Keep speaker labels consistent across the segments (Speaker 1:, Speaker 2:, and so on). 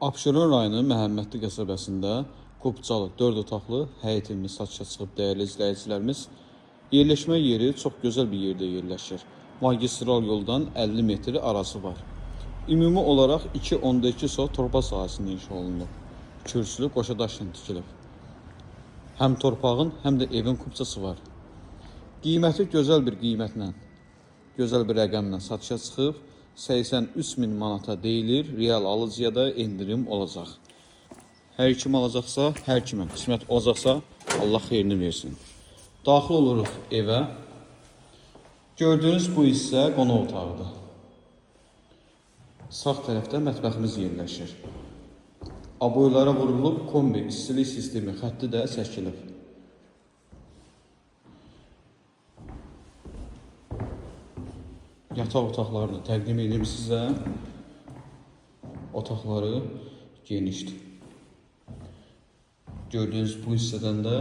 Speaker 1: Abşeron rayonu Məhəmmədli qəsəbəsində Qubcalı 4 otaqlı həyət evimiz satışa çıxıb, dəyərli izləyicilərimiz. Yerləşmə yeri çox gözəl bir yerdə yerləşir. Magistral yoldan 50 metr arası var. Ümumi olaraq 2.2 sot torpaq sahəsində inşa olunub. Kürsülü qoşa daşla tikilib. Həm torpağın, həm də evin kubcası var. Qiyməti gözəl bir qiymətlə, gözəl bir rəqəmlə satışa çıxıb. 83.000 manata deyilir, real alıcıya da endirim olacaq. Hər kim alacaqsa, hər kimə qismət olacaqsa, Allah xeyrini versin. Daxil oluruq evə. Gördüyünüz bu hissə qonaq otağıdır. Sağ tərəfdə mətbəximiz yerləşir. Aboylara vurulub, kombi istilik sistemi xətti də çəkilib. Yataq otaqlarını təqdim edim sizə. Otaqları genişdir. Gördüyünüz bu hissədən də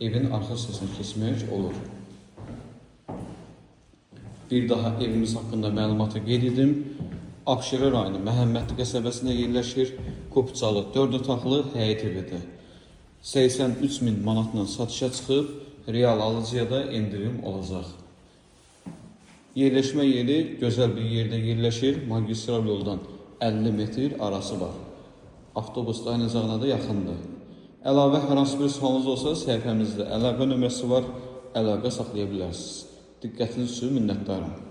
Speaker 1: evin arxa hissəsinə keçmək olur. Bir daha evimiz haqqında məlumatı qeyd edim. Abşeron rayonu Məhəmmədli qəsəbəsində yerləşir. Qubcalı 4 otaqlı həyət evidir. 83.000 manatla satışa çıxıb, real alıcıya da endirim olacaq. Yerləşmə yeri gözəl bir yerdə yerləşir. Magistral yoldan 50 metr arası var. Avtobus dayanacağına da yaxındır. Əlavə hər hansı bir sualınız olsa, səhifəmizdə əlaqə nömrəsi var. Əlaqə saxlaya bilərsiniz. Diqqətiniz üçün minnətdarım.